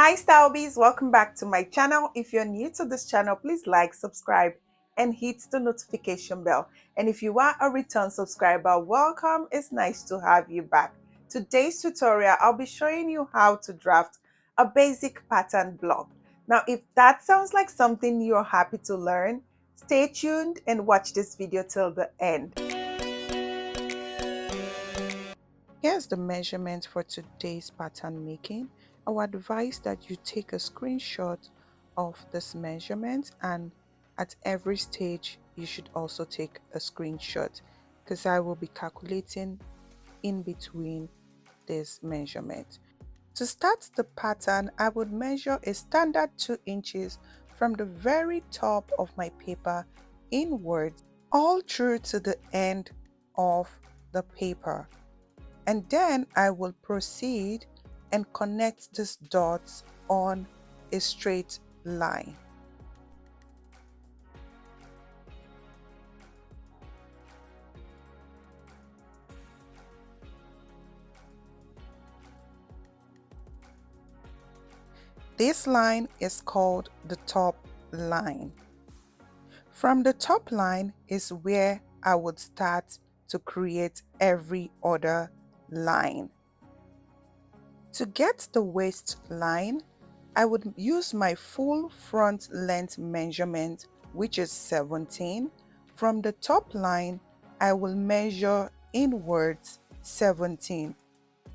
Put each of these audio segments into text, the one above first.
Hi Stylebees, welcome back to my channel. If you're new to this channel, please like, subscribe, and hit the notification bell. And if you are a return subscriber, welcome. It's nice to have you back. Today's tutorial, I'll be showing you how to draft a basic pattern block. Now, if that sounds like something you're happy to learn, stay tuned and watch this video till the end. Here's the measurement for today's pattern making. I would advise that you take a screenshot of this measurement, and at every stage you should also take a screenshot because I will be calculating in between this measurement. To start the pattern, I would measure a standard 2 inches from the very top of my paper inwards all through to the end of the paper. And then I will proceed and connect these dots on a straight line. This line is called the top line. From the top line is where I would start to create every other line. To get the waistline, I would use my full front length measurement, which is 17. From the top line, I will measure inwards 17.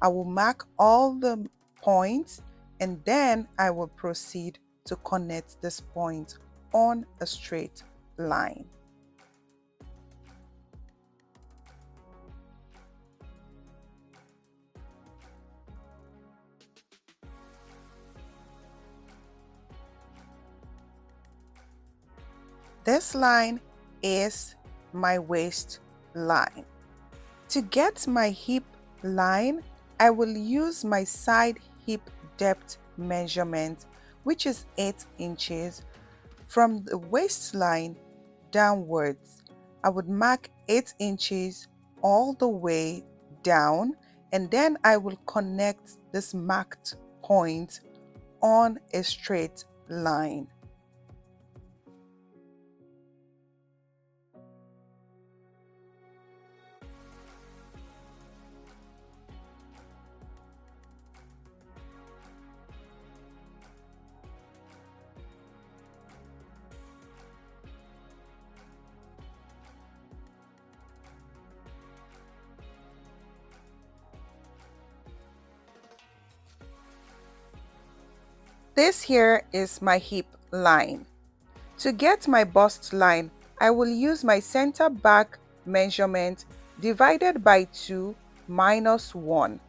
I will mark all the points and then I will proceed to connect this point on a straight line. This line is my waist line. To get my hip line, I will use my side hip depth measurement, which is 8 inches. From the waistline downwards, I would mark 8 inches all the way down, and then I will connect this marked point on a straight line. This here is my hip line. To get my bust line, I will use my center back measurement divided by 2 minus 1.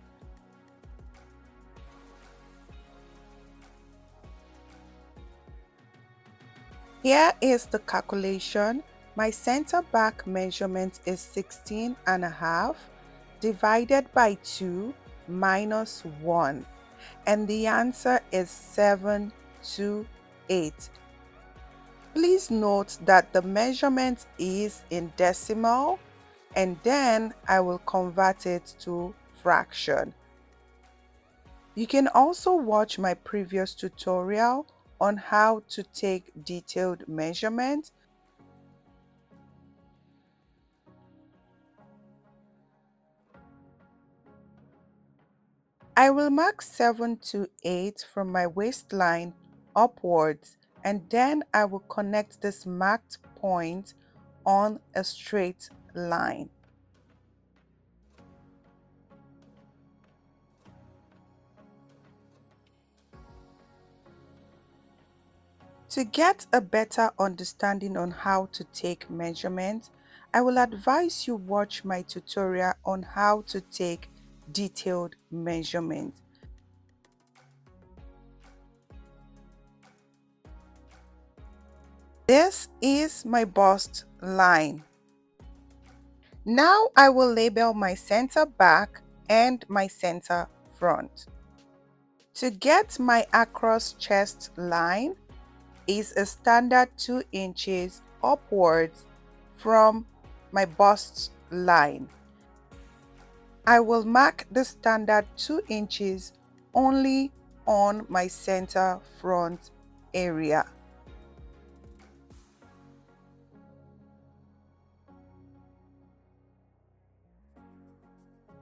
Here is the calculation. My center back measurement is 16.5 divided by 2 minus 1. And the answer is 728. Please note that the measurement is in decimal, and then I will convert it to fraction. You can also watch my previous tutorial on how to take detailed measurements. I will mark 7 to 8 from my waistline upwards, and then I will connect this marked point on a straight line. To get a better understanding on how to take measurements, I will advise you watch my tutorial on how to take detailed measurements. This is my bust line. Now I will label my center back and my center front. To get my across chest line is a standard 2 inches upwards from my bust line. I will mark the standard 2 inches only on my center front area.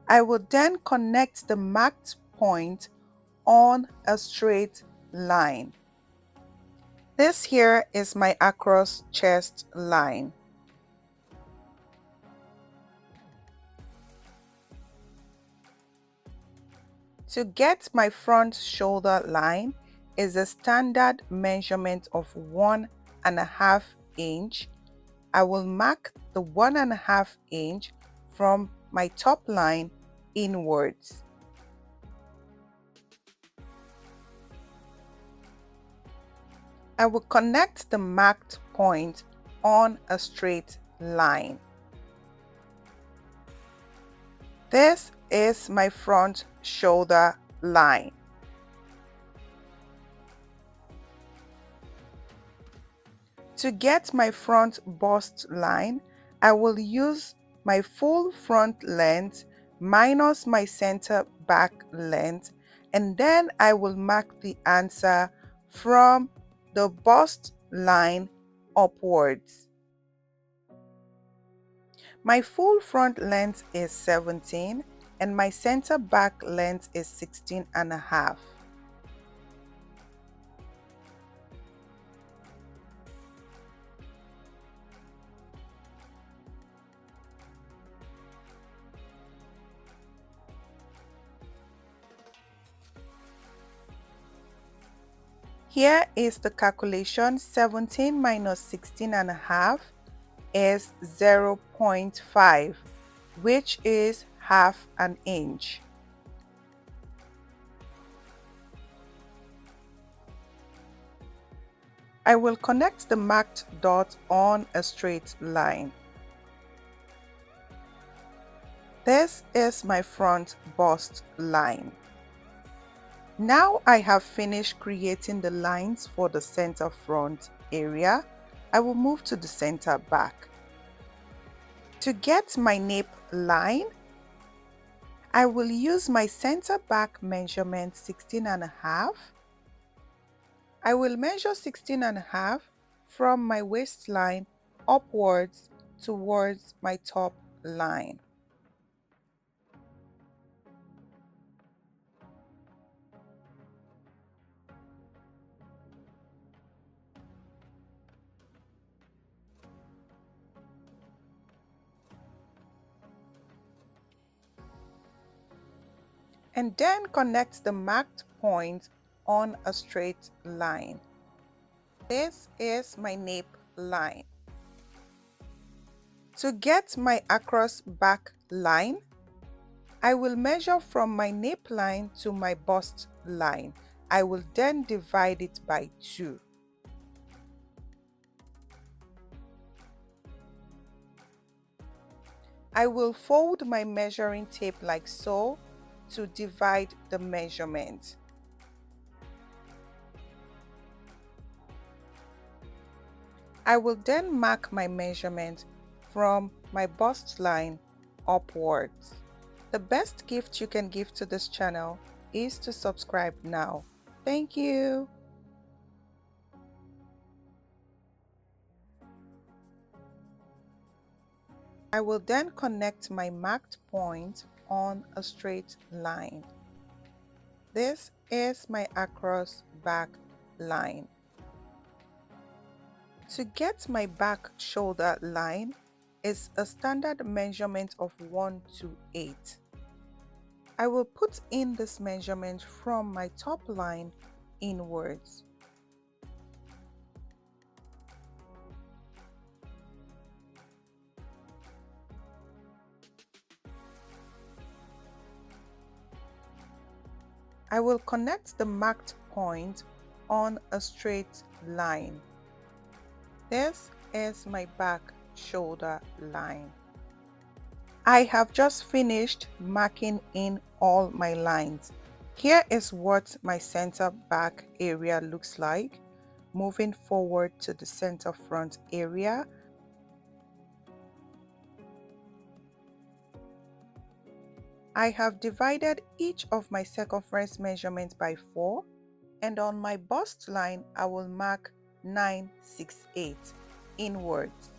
I will then connect the marked point on a straight line. This here is my across chest line. To get my front shoulder line is a standard measurement of 1.5 inch. I will mark the 1.5 inch from my top line inwards. I will connect the marked point on a straight line. This is my front shoulder line. To get my front bust line, I will use my full front length minus my center back length, and then I will mark the answer from the bust line upwards. My full front length is 17 and my center back length is 16.5. Here is the calculation. 17 minus 16.5 is 0.5, which is half an inch. I will connect the marked dot on a straight line. This is my front bust line. Now I have finished creating the lines for the center front area. I will move to the center back. To get my nape line, I will use my center back measurement 16.5. I will measure 16.5 from my waistline upwards towards my top line. And then connect the marked point on a straight line. This is my nape line. To get my across back line, I will measure from my nape line to my bust line. I will then divide it by 2. I will fold my measuring tape like so to divide the measurement. I will then mark my measurement from my bust line upwards. The best gift you can give to this channel is to subscribe now. Thank you. I will then connect my marked point on a straight line. This is my across back line. To get my back shoulder line is a standard measurement of 1 to 8. I will put in this measurement from my top line inwards. I will connect the marked point on a straight line. This is my back shoulder line. I have just finished marking in all my lines. Here is what my center back area looks like. Moving forward to the center front area, I have divided each of my circumference measurements by 4. And on my bust line, I will mark 968 inwards.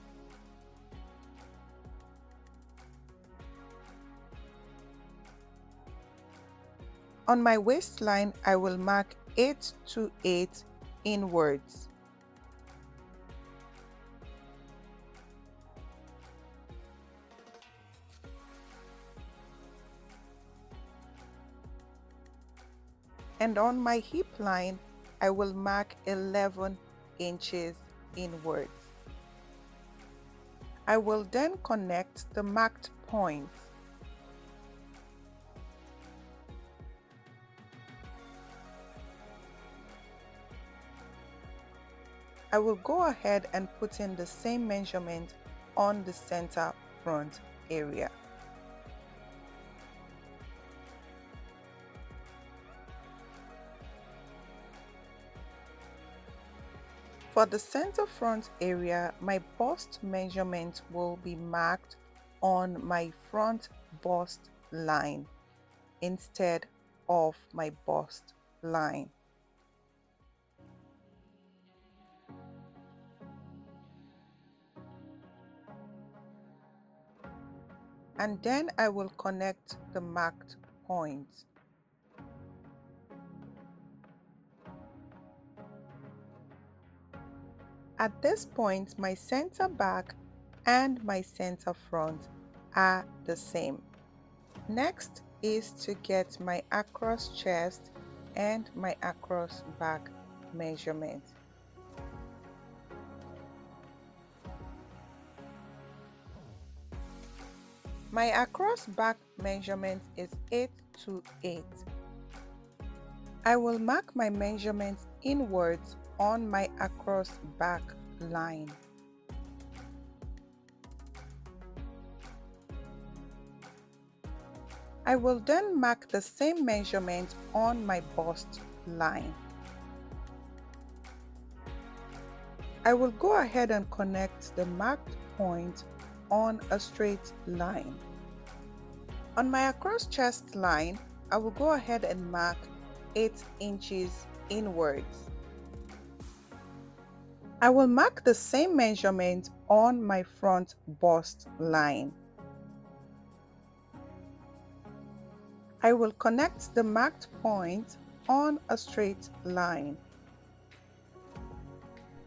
On my waistline, I will mark 828 inwards. And on my hip line, I will mark 11 inches inwards. I will then connect the marked points. I will go ahead and put in the same measurement on the center front area. For the center front area, my bust measurement will be marked on my front bust line instead of my bust line. And then I will connect the marked points. At this point, my center back and my center front are the same. Next is to get my across chest and my across back measurement. My across back measurement is 8 to 8. I will mark my measurements inwards on my across back line. I will then mark the same measurement on my bust line. I will go ahead and connect the marked point on a straight line. On my across chest line, I will go ahead and mark 8 inches inwards. I will mark the same measurement on my front bust line. I will connect the marked point on a straight line.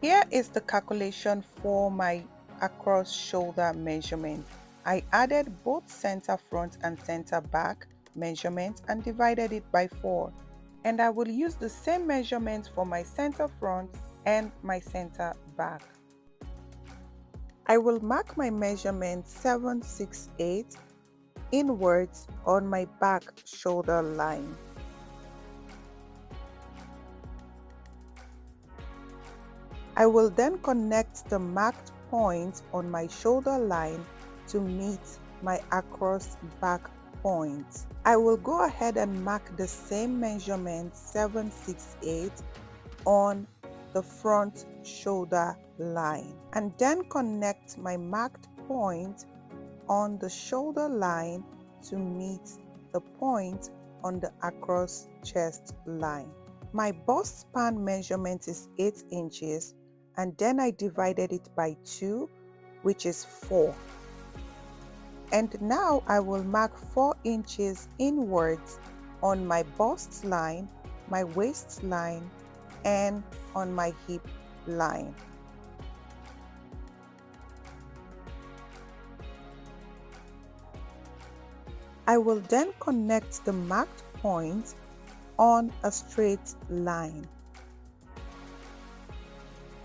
Here is the calculation for my across shoulder measurement. I added both center front and center back measurements and divided it by 4. And I will use the same measurement for my center front and my center back. I will mark my measurement 768 inwards on my back shoulder line. I will then connect the marked point on my shoulder line to meet my across back point. I will go ahead and mark the same measurement 768 on the front shoulder line and then connect my marked point on the shoulder line to meet the point on the across chest line. My bust span measurement is 8 inches and then I divided it by 2, which is 4. And now I will mark 4 inches inwards on my bust line, my waist line, and on my hip line. I will then connect the marked point on a straight line.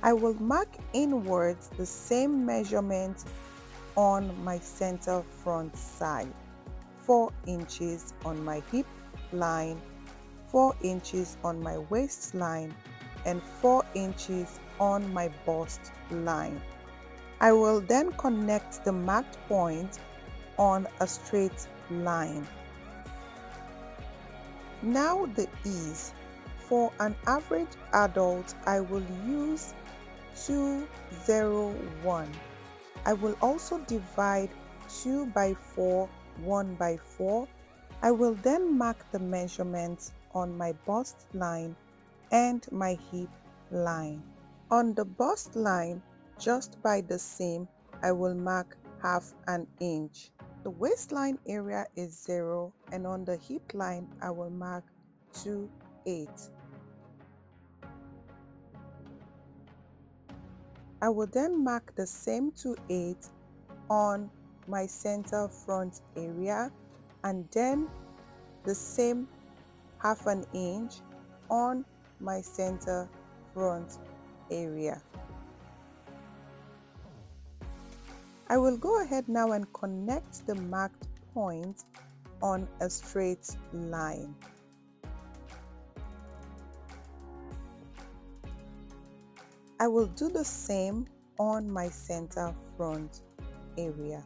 I will mark inwards the same measurement on my center front side, 4 inches on my hip line, 4 inches on my waistline, and 4 inches on my bust line. I will then connect the marked point on a straight line. Now the ease. For an average adult, I will use 201. I will also divide 2 by 4, 1 by 4. I will then mark the measurements on my bust line and my hip line. On the bust line, just by the seam, I will mark half an inch. The waistline area is 0 and on the hip line, I will mark 2/8. I will then mark the same 2/8 on my center front area and then the same half an inch on my center front area. I will go ahead now and connect the marked point on a straight line. I will do the same on my center front area.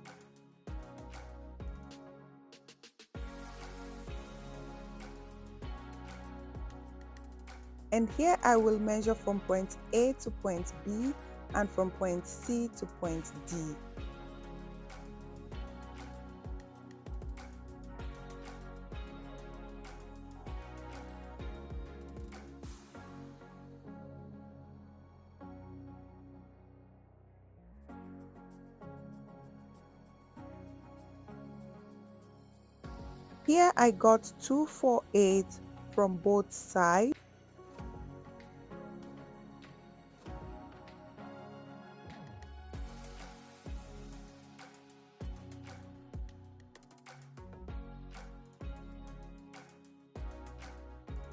And here I will measure from point A to point B and from point C to point D. Here I got 248 from both sides.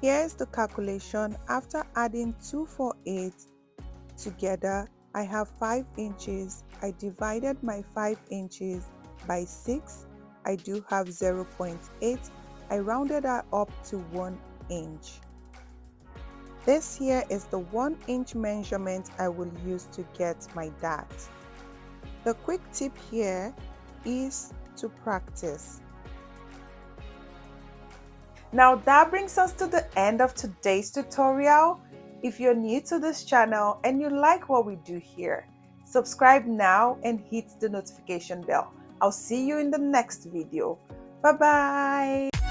Here's the calculation. After adding 248 together, I have 5 inches. I divided my 5 inches by 6. I do have 0.8. I rounded that up to 1 inch. This here is the 1 inch measurement I will use to get my dart. The quick tip here is to practice. Now that brings us to the end of today's tutorial. If you're new to this channel and you like what we do here, subscribe now and hit the notification bell. I'll see you in the next video. Bye bye.